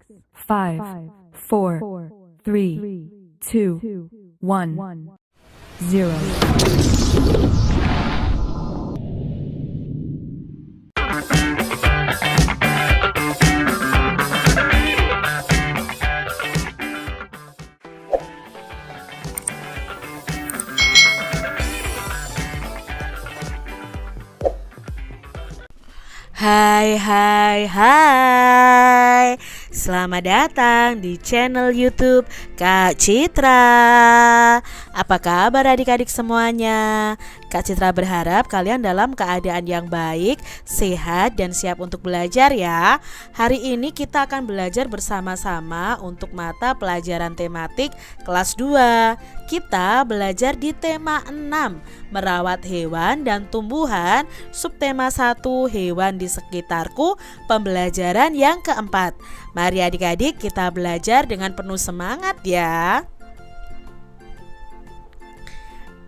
5, 4, 3, 2, 1, 0. Hai. Selamat datang di channel YouTube Kak Citra. Apa kabar adik-adik semuanya? Kak Citra berharap kalian dalam keadaan yang baik, sehat, dan siap untuk belajar ya. Hari ini kita akan belajar bersama-sama untuk mata pelajaran tematik kelas 2. Kita belajar di tema 6, merawat hewan dan tumbuhan, subtema 1, hewan di sekitarku, pembelajaran yang keempat. Mari adik-adik kita belajar dengan penuh semangat ya.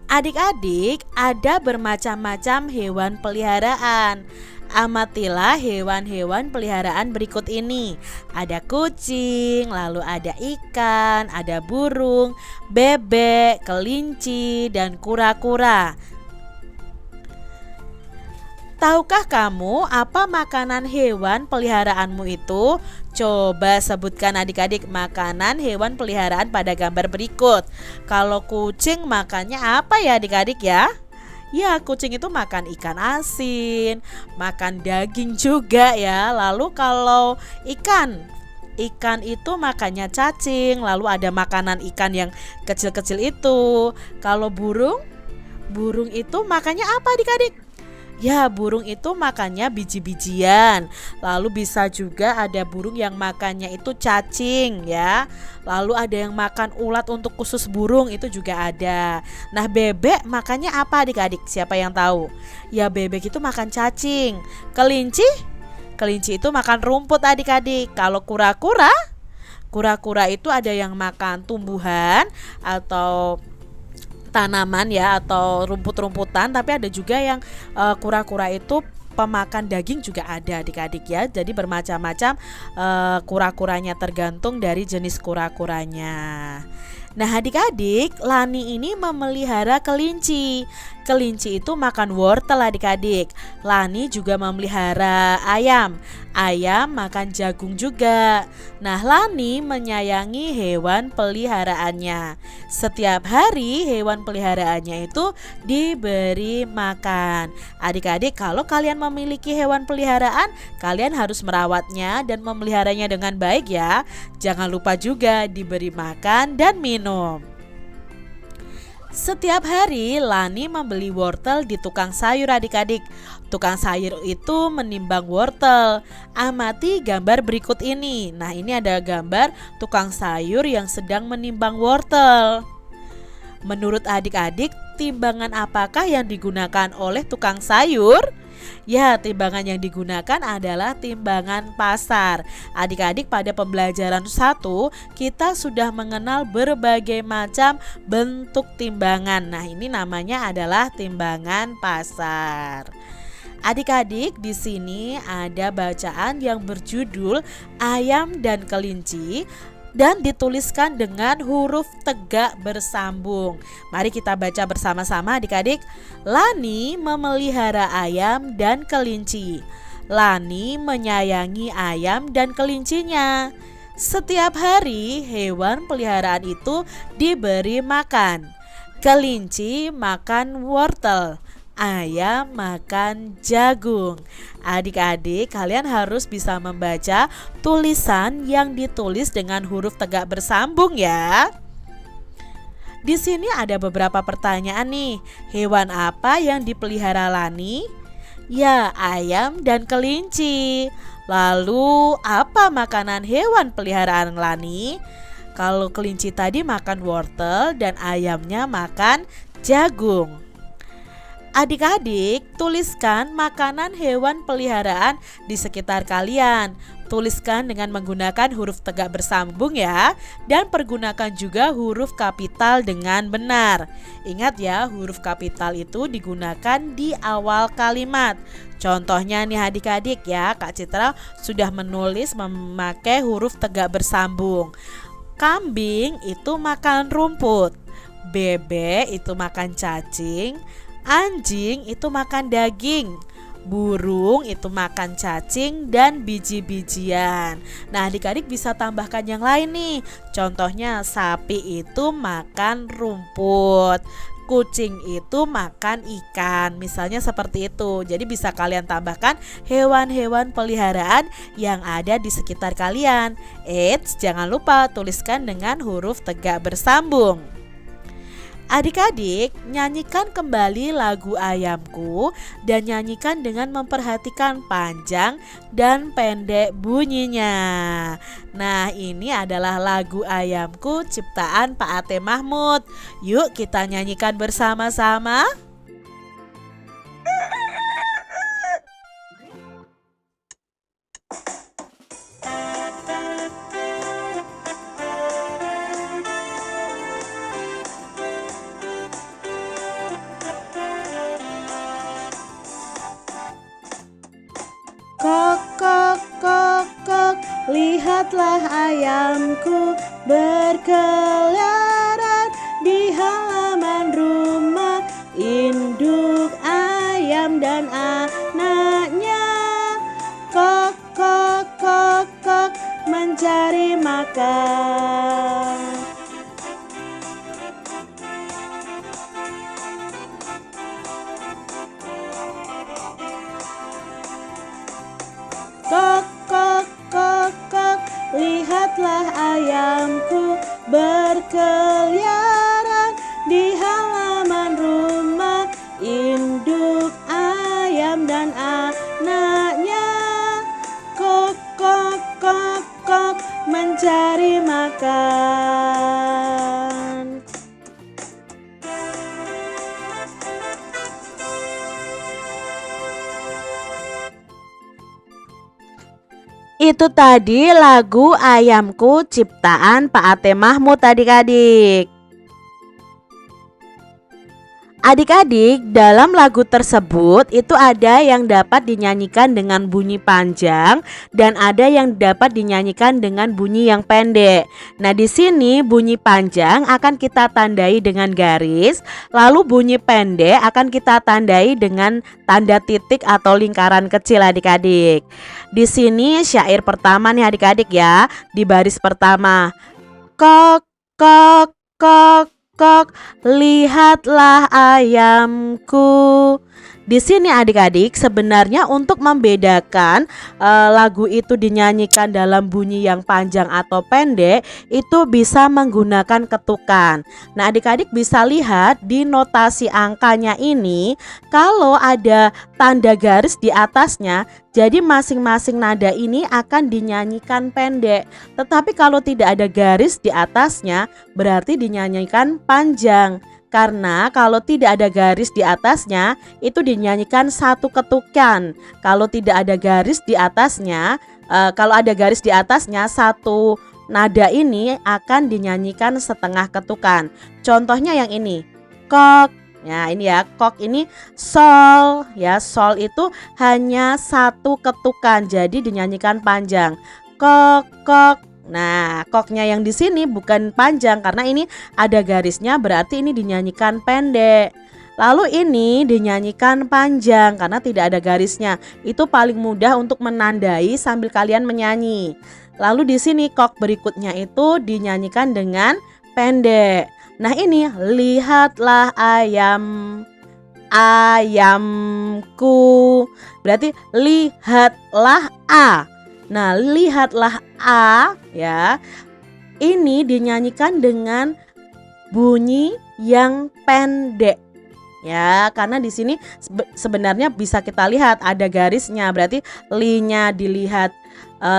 Adik-adik, ada bermacam-macam hewan peliharaan. Amatilah hewan-hewan peliharaan berikut ini. Ada kucing, lalu ada ikan, ada burung, bebek, kelinci, dan kura-kura. Tahukah kamu apa makanan hewan peliharaanmu itu? Coba sebutkan adik-adik makanan hewan peliharaan pada gambar berikut. Kalau kucing makannya apa ya adik-adik ya? Ya, kucing itu makan ikan asin, makan daging juga ya. Lalu kalau ikan itu makannya cacing, lalu ada makanan ikan yang kecil-kecil itu. Kalau burung itu makannya apa adik-adik? Ya, burung itu makannya biji-bijian. Lalu bisa juga ada burung yang makannya itu cacing ya. Lalu ada yang makan ulat untuk khusus burung, itu juga ada. Nah, bebek makannya apa adik-adik? Siapa yang tahu? Ya, bebek itu makan cacing. Kelinci itu makan rumput adik-adik. Kalau kura-kura itu ada yang makan tumbuhan atau tanaman ya, atau rumput-rumputan, tapi ada juga yang kura-kura itu pemakan daging juga ada adik-adik ya. Jadi bermacam-macam kura-kuranya, tergantung dari jenis kura-kuranya. Nah adik-adik, Lani ini memelihara kelinci. Kelinci itu makan wortel adik-adik. Lani juga memelihara ayam. Ayam makan jagung juga. Nah, Lani menyayangi hewan peliharaannya. Setiap hari hewan peliharaannya itu diberi makan. Adik-adik, kalau kalian memiliki hewan peliharaan, kalian harus merawatnya dan memeliharanya dengan baik ya. Jangan lupa juga diberi makan dan minum. Setiap hari Lani membeli wortel di tukang sayur adik-adik. Tukang sayur itu menimbang wortel. Amati gambar berikut ini. Nah, ini ada gambar tukang sayur yang sedang menimbang wortel. Menurut adik-adik, timbangan apakah yang digunakan oleh tukang sayur? Ya, timbangan yang digunakan adalah timbangan pasar. Adik-adik, pada pembelajaran 1 kita sudah mengenal berbagai macam bentuk timbangan. Nah, ini namanya adalah timbangan pasar. Adik-adik, di sini ada bacaan yang berjudul Ayam dan Kelinci dan dituliskan dengan huruf tegak bersambung. Mari kita baca bersama-sama adik-adik. Lani memelihara ayam dan kelinci. Lani menyayangi ayam dan kelincinya. Setiap hari hewan peliharaan itu diberi makan. Kelinci makan wortel, ayam makan jagung. Adik-adik, kalian harus bisa membaca tulisan yang ditulis dengan huruf tegak bersambung ya. Di sini ada beberapa pertanyaan nih. Hewan apa yang dipelihara Lani? Ya, ayam dan kelinci. Lalu, apa makanan hewan peliharaan Lani? Kalau kelinci tadi makan wortel dan ayamnya makan jagung. Adik-adik, tuliskan makanan hewan peliharaan di sekitar kalian. Tuliskan dengan menggunakan huruf tegak bersambung ya, dan pergunakan juga huruf kapital dengan benar. Ingat ya, huruf kapital itu digunakan di awal kalimat. Contohnya nih adik-adik ya, Kak Citra sudah menulis memakai huruf tegak bersambung. Kambing itu makan rumput, bebek itu makan cacing, anjing itu makan daging, burung itu makan cacing dan biji-bijian. Nah, adik-adik bisa tambahkan yang lain nih. Contohnya sapi itu makan rumput, kucing itu makan ikan. Misalnya seperti itu. Jadi bisa kalian tambahkan hewan-hewan peliharaan yang ada di sekitar kalian. Eits, jangan lupa tuliskan dengan huruf tegak bersambung. Adik-adik, nyanyikan kembali lagu Ayamku dan nyanyikan dengan memperhatikan panjang dan pendek bunyinya. Nah, ini adalah lagu Ayamku ciptaan Pak Ate Mahmud. Yuk kita nyanyikan bersama-sama. Kok, kok, kok, kok, lihatlah ayamku berkeliaran di halaman rumah. Induk ayam dan anaknya. Kok, kok, kok, kok, mencari makan. Kok, kok, kok, kok, lihatlah ayamku berkeliaran di halaman rumah. Induk ayam dan anaknya. Kok, kok, kok, kok, mencari makan. Itu tadi lagu Ayamku ciptaan Pak Ate Mahmud adik-adik. Adik-adik, dalam lagu tersebut itu ada yang dapat dinyanyikan dengan bunyi panjang dan ada yang dapat dinyanyikan dengan bunyi yang pendek. Nah, di sini bunyi panjang akan kita tandai dengan garis, lalu bunyi pendek akan kita tandai dengan tanda titik atau lingkaran kecil adik-adik. Di sini syair pertama nih adik-adik ya, di baris pertama. Kok, kok, kok, kok, lihatlah ayamku. Di sini adik-adik sebenarnya untuk membedakan lagu itu dinyanyikan dalam bunyi yang panjang atau pendek itu bisa menggunakan ketukan. Nah, adik-adik bisa lihat di notasi angkanya ini kalau ada tanda garis di atasnya, jadi masing-masing nada ini akan dinyanyikan pendek. Tetapi kalau tidak ada garis di atasnya berarti dinyanyikan panjang. Karena kalau tidak ada garis di atasnya itu dinyanyikan satu ketukan. Kalau tidak ada garis di atasnya, kalau ada garis di atasnya satu nada ini akan dinyanyikan setengah ketukan. Contohnya yang ini, kok. Nah, ini ya, kok ini sol ya. Sol itu hanya satu ketukan, jadi dinyanyikan panjang. Kok, kok. Nah, koknya yang di sini bukan panjang karena ini ada garisnya, berarti ini dinyanyikan pendek. Lalu ini dinyanyikan panjang karena tidak ada garisnya. Itu paling mudah untuk menandai sambil kalian menyanyi. Lalu di sini kok berikutnya itu dinyanyikan dengan pendek. Nah, ini lihatlah ayamku. Berarti lihatlah a. Nah, lihatlah a ya. Ini dinyanyikan dengan bunyi yang pendek. Ya, karena di sini sebenarnya bisa kita lihat ada garisnya. Berarti li-nya dilihat,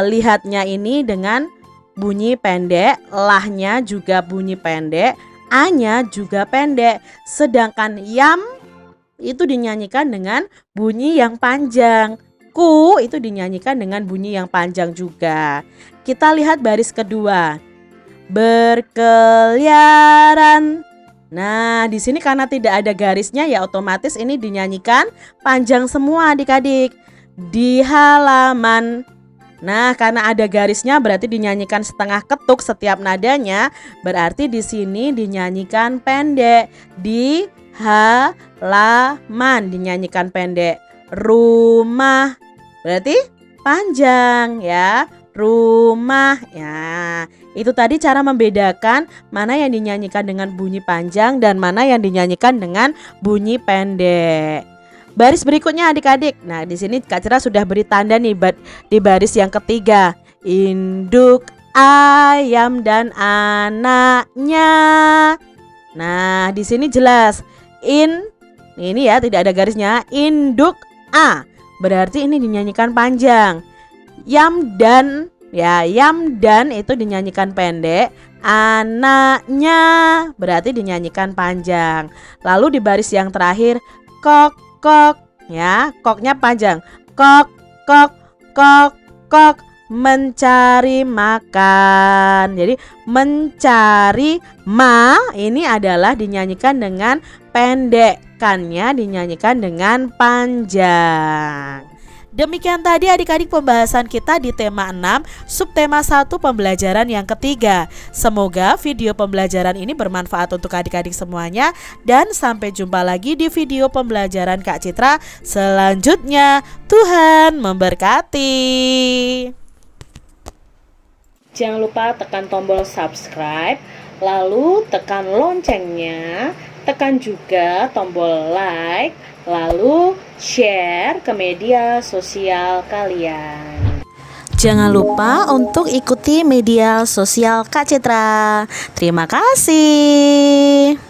lihatnya ini dengan bunyi pendek, lahnya juga bunyi pendek, a-nya juga pendek. Sedangkan yam itu dinyanyikan dengan bunyi yang panjang. ku itu dinyanyikan dengan bunyi yang panjang juga. Kita lihat baris kedua. Berkeliaran. Nah, di sini karena tidak ada garisnya ya otomatis ini dinyanyikan panjang semua adik-adik. Di halaman. Nah, karena ada garisnya berarti dinyanyikan setengah ketuk setiap nadanya, berarti di sini dinyanyikan pendek. Di halaman dinyanyikan pendek. Rumah berarti panjang ya. Rumah ya. Itu tadi cara membedakan mana yang dinyanyikan dengan bunyi panjang dan mana yang dinyanyikan dengan bunyi pendek. Baris berikutnya adik-adik. Nah, di sini Kak Citra sudah beri tanda nih di baris yang ketiga. Induk ayam dan anaknya. Nah, di sini jelas ini ya tidak ada garisnya. Induk a. Berarti ini dinyanyikan panjang. Yam dan itu dinyanyikan pendek. Anaknya berarti dinyanyikan panjang. Lalu di baris yang terakhir kok ya, koknya panjang. Kok mencari makan. Jadi mencari ini adalah dinyanyikan dengan pendek, kannya dinyanyikan dengan panjang. Demikian tadi adik-adik pembahasan kita di tema 6, subtema 1 pembelajaran yang ketiga. Semoga video pembelajaran ini bermanfaat untuk adik-adik semuanya. Dan sampai jumpa lagi di video pembelajaran Kak Citra selanjutnya. Tuhan memberkati. Jangan lupa tekan tombol subscribe, lalu tekan loncengnya, tekan juga tombol like, lalu share ke media sosial kalian. Jangan lupa untuk ikuti media sosial Kak Citra. Terima kasih.